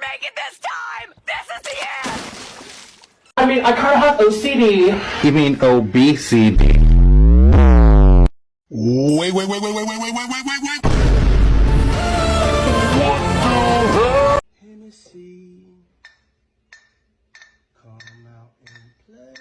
make it this time! This is the end! I mean, I kinda have OCD. You mean obesity? Wait. Hennessy, come out and play.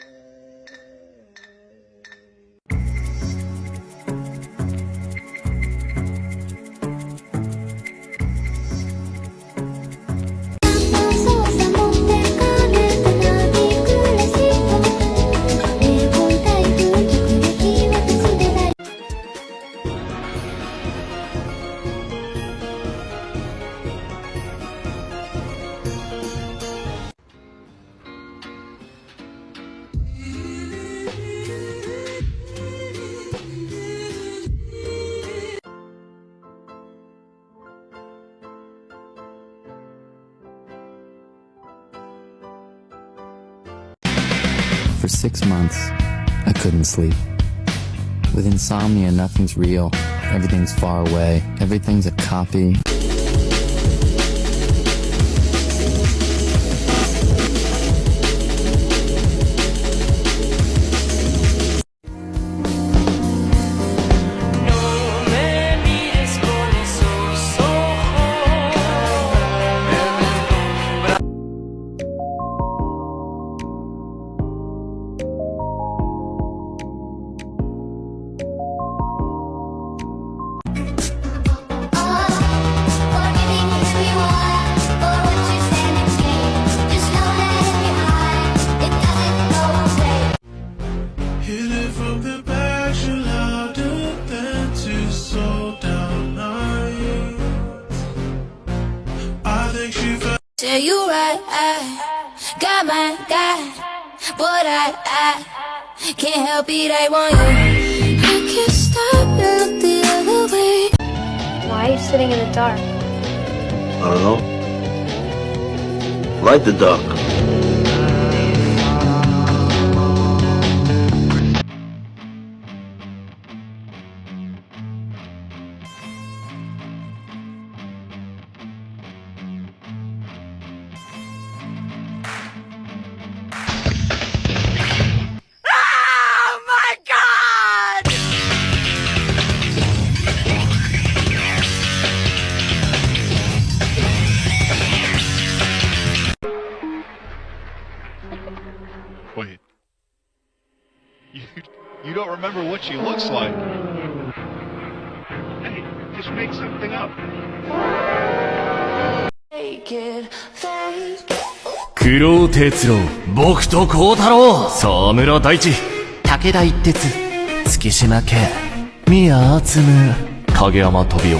For 6 months, I couldn't sleep. With insomnia, nothing's real. Everything's far away. Everything's a copy. Say you right, I got my guy, but I can't help it, I want you. I can't stop and look the other way. Why are you sitting in the dark? I don't know. Light the dark. Wait. You don't remember what she looks like? Hey, just make something up. 九郎哲郎、僕と孝太郎、沢村大地、武田一徹、月島健、宮敦夢、影山飛雄。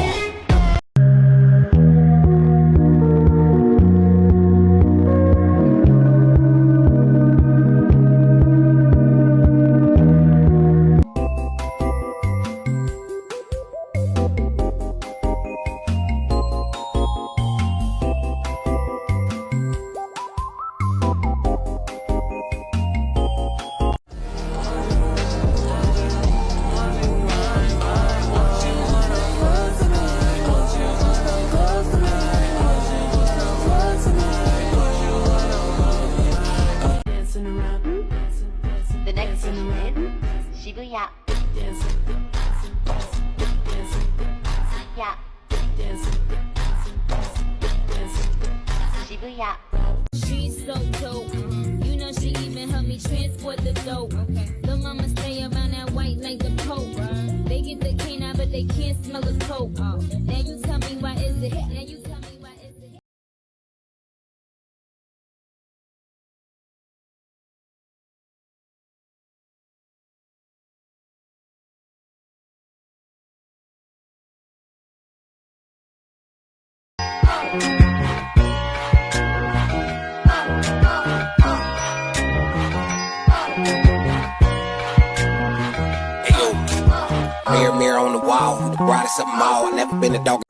The next station is Shibuya. Shibuya. She's so dope. You know she even helped me transport the dope. The mama stay around that white like the Pope. They get the canine but they can't smell the coke. Now you tell me why is it? Now you tell me why is it? Mirror, mirror on the wall, who the brightest of them all? I never been a dog.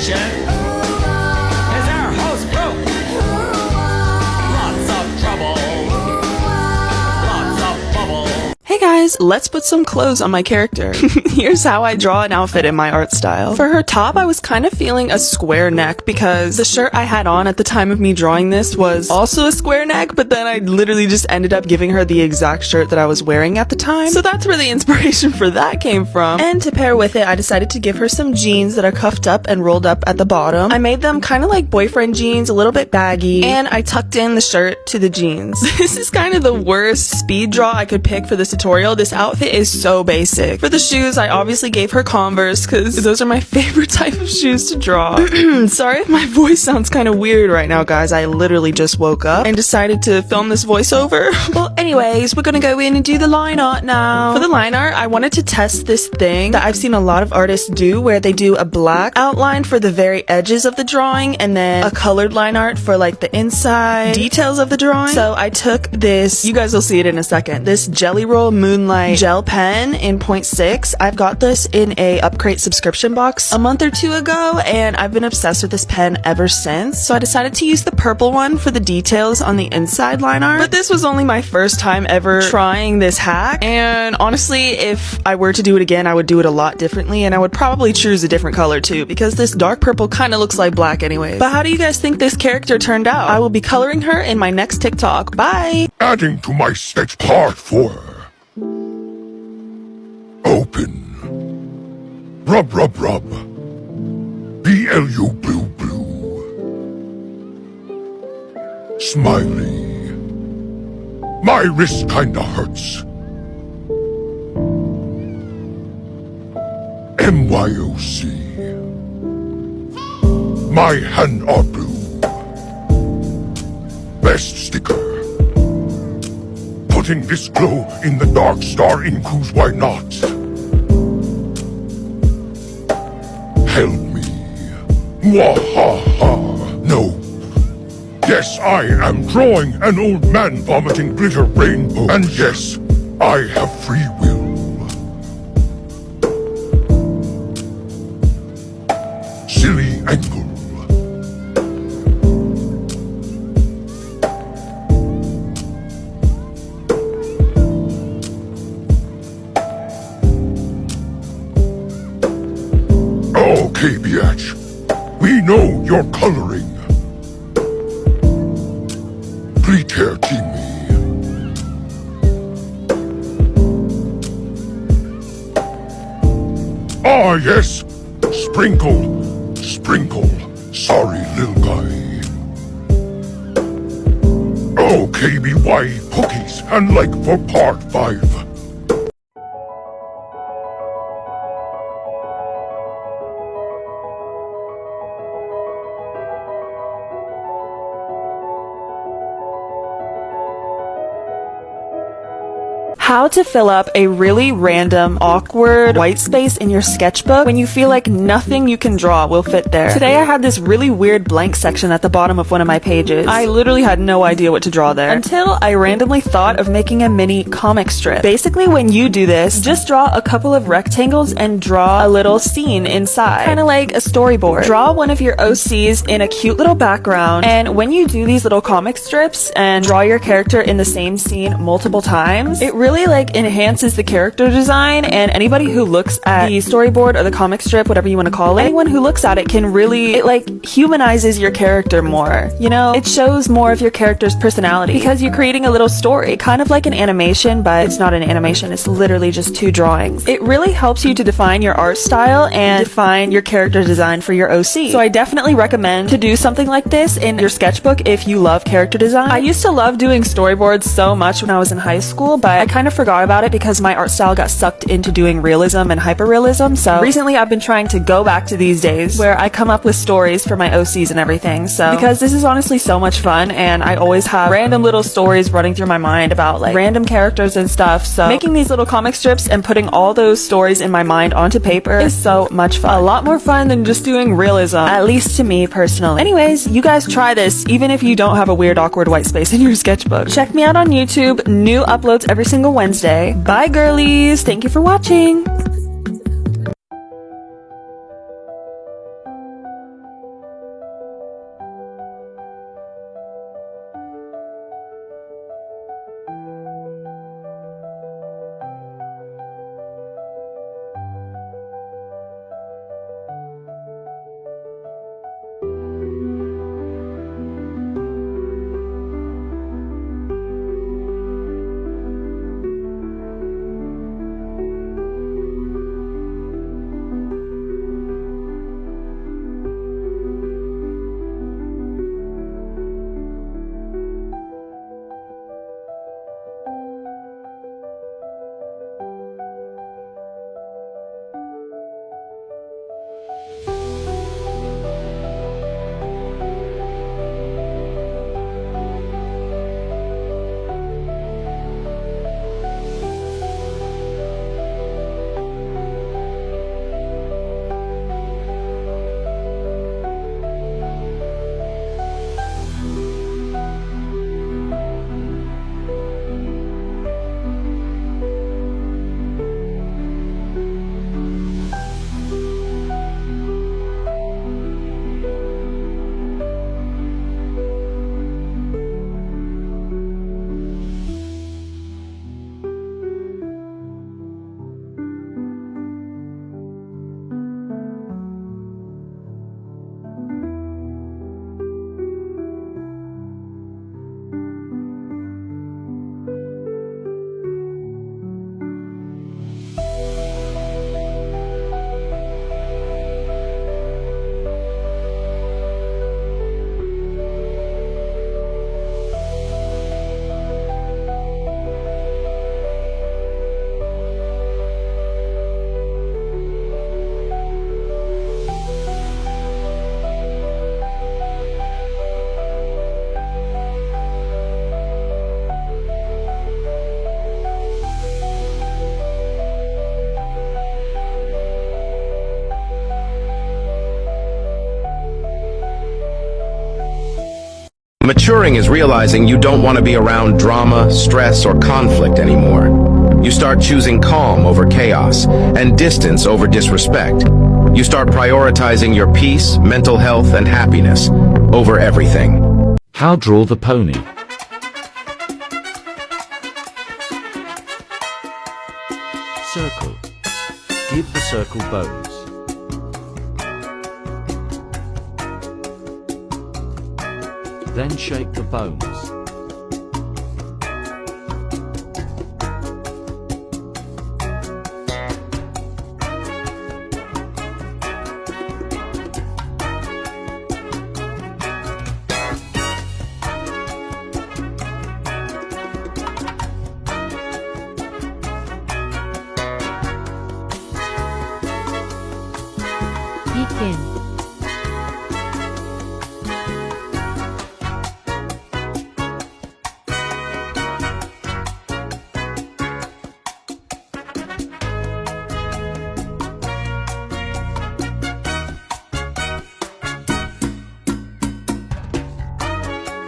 Compilation. Is our host broke? Lots of trouble. Lots of bubble. Hey guys, let's put some clothes on my character. Here's how I draw an outfit in my art style. For her top, I was kind of feeling a square neck because the shirt I had on at the time of me drawing this was also a square neck, but then I literally just ended up giving her the exact shirt that I was wearing at the time. So that's where the inspiration for that came from. And to pair with it, I decided to give her some jeans that are cuffed up and rolled up at the bottom. I made them kind of like boyfriend jeans, a little bit baggy, and I tucked in the shirt to the jeans. This is kind of the worst speed draw I could pick for this tutorial. This outfit is so basic. For the shoes, I obviously gave her Converse because those are my favorite type of shoes to draw. Sorry if my voice sounds kind of weird right now, guys. I literally just woke up and decided to film this voiceover. Well, anyways, we're gonna go in and do the line art now. For the line art, I wanted to test this thing that I've seen a lot of artists do where they do a black outline for the very edges of the drawing and then a colored line art for like the inside details of the drawing. So I took this, you guys will see it in a second, this Jelly Roll Moonlight gel pen in 0.6. I've got this in a Upgrade subscription box a month or two ago and I've been obsessed with this pen ever since. So I decided to use the purple one for the details on the inside line art. But this was only my first time ever trying this hack, and honestly, if I were to do it again, I would do it a lot differently, and I would probably choose a different color too, because this dark purple kind of looks like black anyways. But how do you guys think this character turned out? I will be coloring her in my next TikTok. Bye! Adding to my sketch part 4. Open. Rub, rub, rub. BLU blue, blue. Smiley. My wrist kinda hurts. MYOC. My hand are blue. Best sticker. Putting this glow in the dark star includes why not? Help me. Mwahaha. No. Yes, I am drawing an old man vomiting glitter rainbow. And yes, I have free will. Silly angle. Okay, biatch. We know you're coloring. Pre-care Timmy. Ah, yes. Sprinkle, sprinkle. Sorry, little guy. Oh, KBY cookies and like for part 5. How to fill up a really random, awkward white space in your sketchbook when you feel like nothing you can draw will fit there. Today I had this really weird blank section at the bottom of one of my pages. I literally had no idea what to draw there until I randomly thought of making a mini comic strip. Basically, when you do this, just draw a couple of rectangles and draw a little scene inside, kind of like a storyboard. Draw one of your OCs in a cute little background, and when you do these little comic strips and draw your character in the same scene multiple times, it really like enhances the character design, and anybody who looks at the storyboard or the comic strip, whatever you want to call it, anyone who looks at it can really, it like humanizes your character more, you know? It shows more of your character's personality because you're creating a little story, kind of like an animation, but it's not an animation, it's literally just 2 drawings. It really helps you to define your art style and define your character design for your OC. So I definitely recommend to do something like this in your sketchbook if you love character design. I used to love doing storyboards so much when I was in high school, but I kind of forgot about it because my art style got sucked into doing realism and hyperrealism. So recently I've been trying to go back to these days where I come up with stories for my OCs and everything. So because this is honestly so much fun and I always have random little stories running through my mind about like random characters and stuff. So making these little comic strips and putting all those stories in my mind onto paper is so much fun. A lot more fun than just doing realism, at least to me personally. Anyways, you guys try this even if you don't have a weird awkward white space in your sketchbook. Check me out on YouTube. New uploads every single Wednesday. Bye girlies! Thank you for watching! Maturing is realizing you don't want to be around drama, stress, or conflict anymore. You start choosing calm over chaos and distance over disrespect. You start prioritizing your peace, mental health, and happiness over everything. How draw the pony? Circle. Give the circle bows. Then shake the bones. Begin.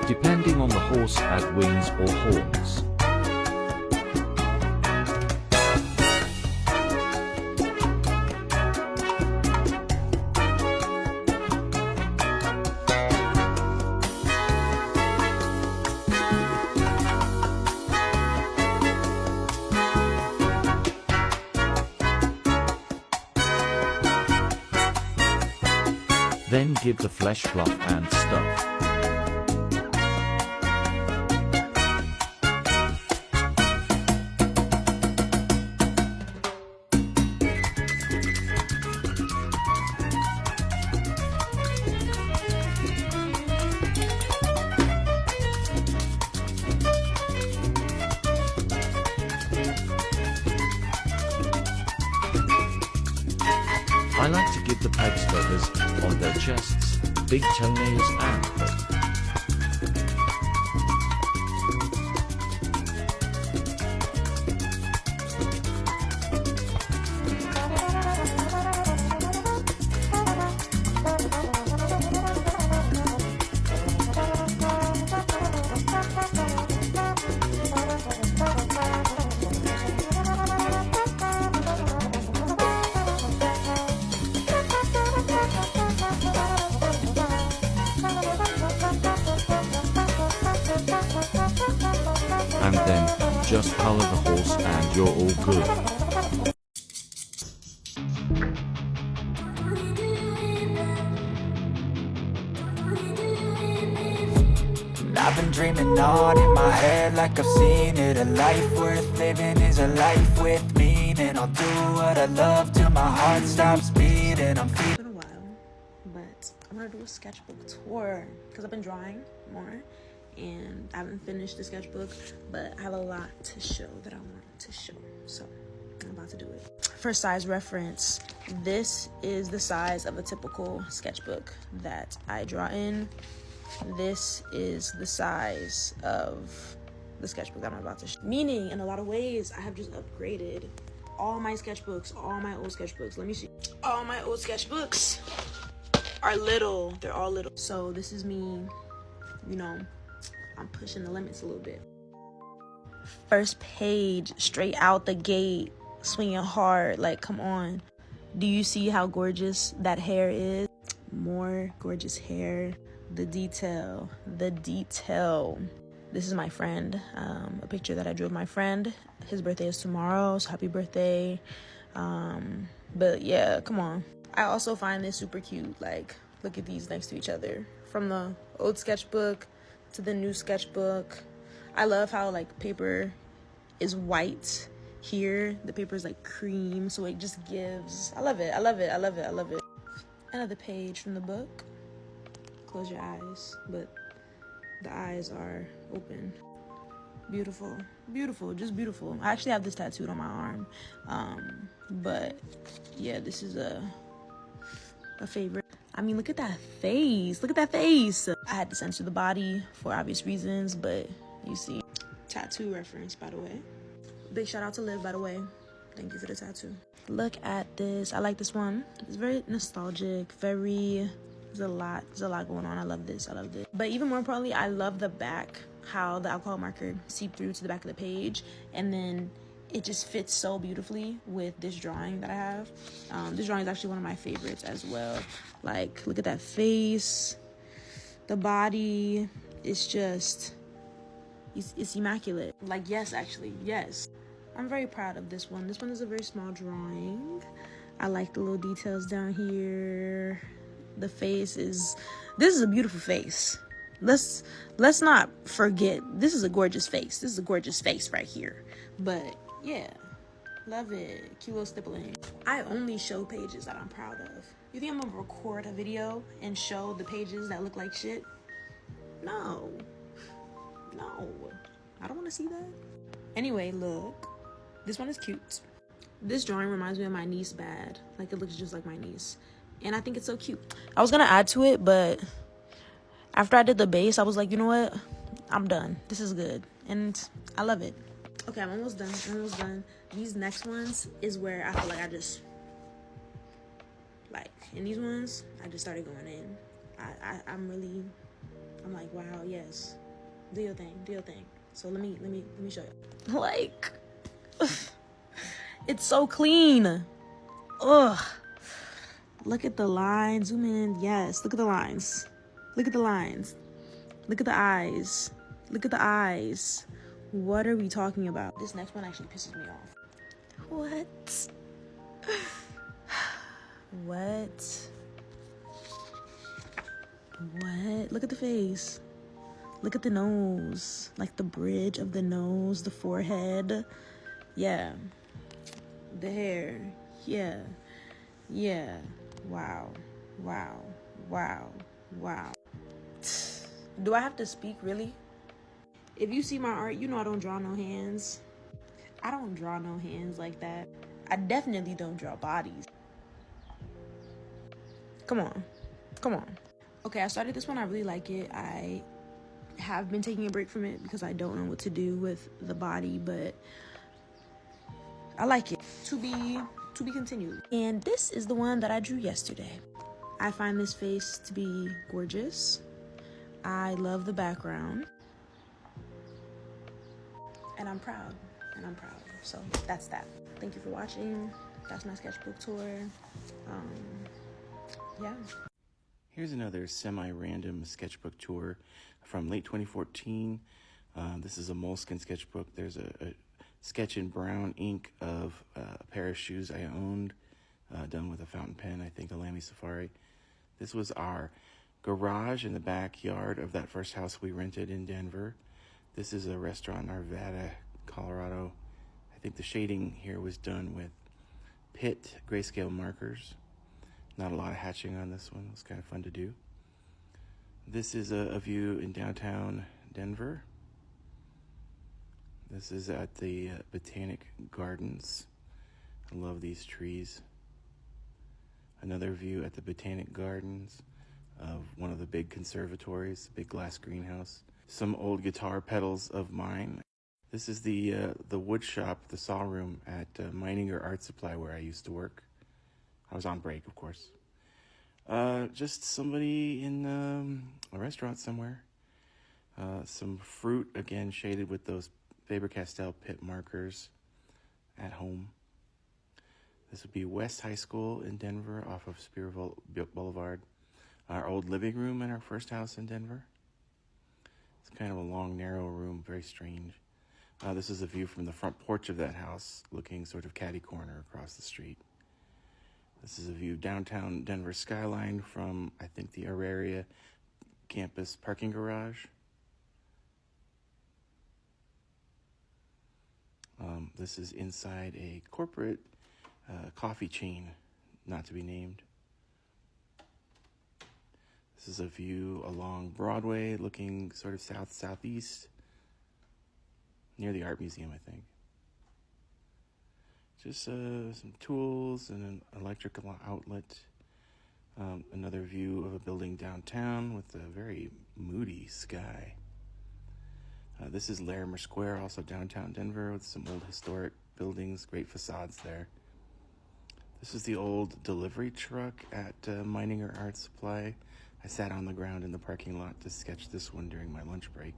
Depending on the horse, add wings or horns. Then give the flesh fluff and stuff. I like to give the pegs feathers on their chests, big toenails and foot. And then just color the horse and you're all good. I've been dreaming on in my head like I've seen it. A life worth living is a life with meaning. I'll do what I love till my heart stops beating. I'm feeling. It's been a while, but I'm gonna do a sketchbook tour because I've been drawing more and I haven't finished the sketchbook, but I have a lot to show that I want to show, so I'm about to do it. For size reference, this is the size of a typical sketchbook that I draw in. This is the size of the sketchbook that I'm about to show. Meaning, in a lot of ways, I have just upgraded all my sketchbooks, all my old sketchbooks. Let me see. All my old sketchbooks are little. They're all little. So this is me, you know, I'm pushing the limits a little bit. First page, straight out the gate, swinging hard, like, come on. Do you see how gorgeous that hair is? More gorgeous hair. The detail. This is my friend, a picture that I drew of my friend. His birthday is tomorrow, so happy birthday. But yeah, come on. I also find this super cute. Like, look at these next to each other. From the old sketchbook to the new sketchbook. I love how, like, paper is white. Here, the paper is like cream, so it just gives. I love it. Another page from the book. Close your eyes, but the eyes are open. Beautiful, just beautiful. I actually have this tattooed on my arm, but yeah, this is a favorite. I mean, look at that face. I had to censor the body for obvious reasons, but you see. Tattoo reference, by the way. Big shout out to Liv, by the way. Thank you for the tattoo. Look at this. I like this one. It's very nostalgic, very There's a lot going on. I love this. But even more importantly, I love the back, how the alcohol marker seeped through to the back of the page, and then it just fits so beautifully with this drawing that I have. This drawing is actually one of my favorites as well. Like, look at that face, the body. It's just, it's immaculate. Like, yes, actually, yes. I'm very proud of this one. This one is a very small drawing. I like the little details down here. The face is, this is a beautiful face. Let's not forget, this is a gorgeous face. This is a gorgeous face right here. But yeah, love it. Cute little stippling. I only show pages that I'm proud of. You think I'm gonna record a video and show the pages that look like shit? No, I don't want to see that. Anyway, look, this one is cute. This drawing reminds me of my niece bad. Like, it looks just like my niece, and I think it's so cute. I was gonna add to it, but after I did the base, I was like, you know what, I'm done. This is good, and I love it. Okay, I'm almost done. These next ones is where I feel like I just, like, in these ones, I just started going in. I'm like, wow, yes, do your thing. So let me show you. Like, it's so clean. Ugh. Look at the lines. Zoom in. Yes, look at the lines. Look at the lines. Look at the eyes. Look at the eyes. What are we talking about? This next one actually pisses me off. What? What? Look at the face. Look at the nose. Like the bridge of the nose, the forehead. Yeah. The hair. Yeah. Wow. Do I have to speak, really? If you see my art, you know I don't draw no hands. I don't draw no hands like that. I definitely don't draw bodies. Come on. Okay, I started this one. I really like it. I have been taking a break from it because I don't know what to do with the body, but I like it. To be continued. And this is the one that I drew yesterday. I find this face to be gorgeous. I love the background. And I'm proud. So that's that. Thank you for watching. That's my sketchbook tour. Yeah. Here's another semi-random sketchbook tour from late 2014. This is a moleskin sketchbook. There's a sketch in brown ink of a pair of shoes I owned, done with a fountain pen, I think a Lamy Safari. This was our garage in the backyard of that first house we rented in Denver. This is a restaurant in Arvada, Colorado. I think the shading here was done with Pitt grayscale markers. Not a lot of hatching on this one. It's kind of fun to do. This is a view in downtown Denver. This is at the Botanic Gardens. I love these trees. Another view at the Botanic Gardens of one of the big conservatories, big glass greenhouse. Some old guitar pedals of mine. This is the wood shop, the saw room at Meininger Art Supply where I used to work. I was on break, of course. Just somebody in a restaurant somewhere. Some fruit, again, shaded with those Faber-Castell Pitt markers at home. This would be West High School in Denver off of Spearville Boulevard. Our old living room in our first house in Denver. It's kind of a long, narrow room, very strange. This is a view from the front porch of that house, looking sort of catty corner across the street. This is a view downtown Denver skyline from, I think, the Auraria campus parking garage. This is inside a corporate coffee chain, not to be named. This is a view along Broadway, looking sort of southeast, near the art museum, I think. Just some tools and an electrical outlet. Another view of a building downtown with a very moody sky. This is Larimer Square, also downtown Denver, with some old historic buildings, great facades there. This is the old delivery truck at Meininger Art Supply. I sat on the ground in the parking lot to sketch this one during my lunch break.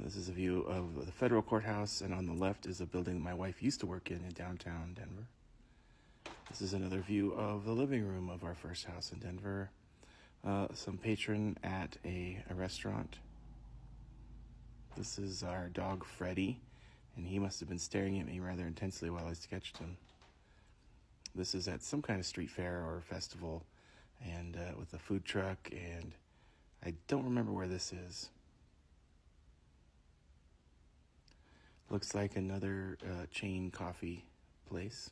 This is a view of the federal courthouse, and on the left is a building my wife used to work in downtown Denver. This is another view of the living room of our first house in Denver. Some patron at a restaurant. This is our dog Freddie, and he must have been staring at me rather intensely while I sketched him. This is at some kind of street fair or festival, and with a food truck, and I don't remember where this is. Looks like another chain coffee place.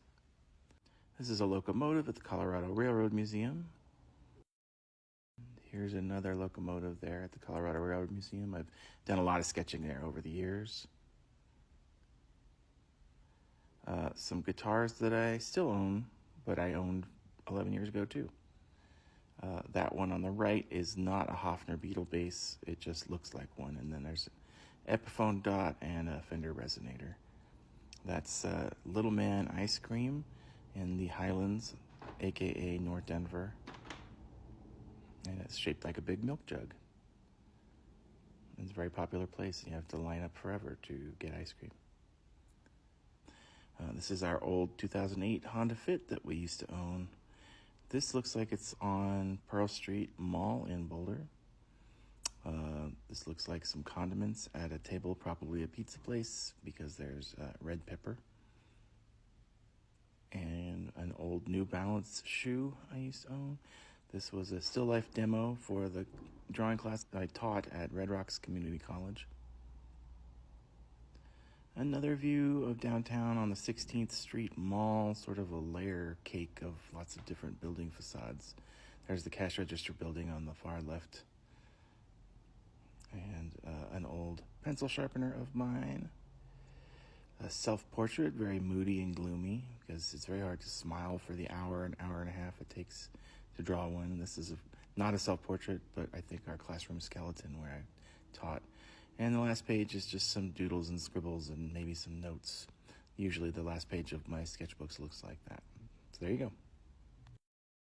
This is a locomotive at the Colorado Railroad Museum. Here's another locomotive there at the Colorado Railroad Museum. I've done a lot of sketching there over the years. Some guitars that I still own, but I owned 11 years ago too. That one on the right is not a Hofner Beetle bass. It just looks like one. And then there's an Epiphone dot and a Fender resonator. That's Little Man Ice Cream in the Highlands, aka North Denver. And it's shaped like a big milk jug. It's a very popular place, and you have to line up forever to get ice cream. This is our old 2008 Honda Fit that we used to own. This looks like it's on Pearl Street Mall in Boulder. This looks like some condiments at a table, probably a pizza place, because there's red pepper. And an old New Balance shoe I used to own. This was a still life demo for the drawing class I taught at Red Rocks Community College. Another view of downtown on the 16th Street Mall, sort of a layer cake of lots of different building facades. There's the cash register building on the far left. And an old pencil sharpener of mine. A self-portrait, very moody and gloomy, because it's very hard to smile for the hour and a half it takes to draw one. This is not a self-portrait, but I think our classroom skeleton where I taught. And the last page is just some doodles and scribbles and maybe some notes. Usually the last page of my sketchbooks looks like that. So there you go.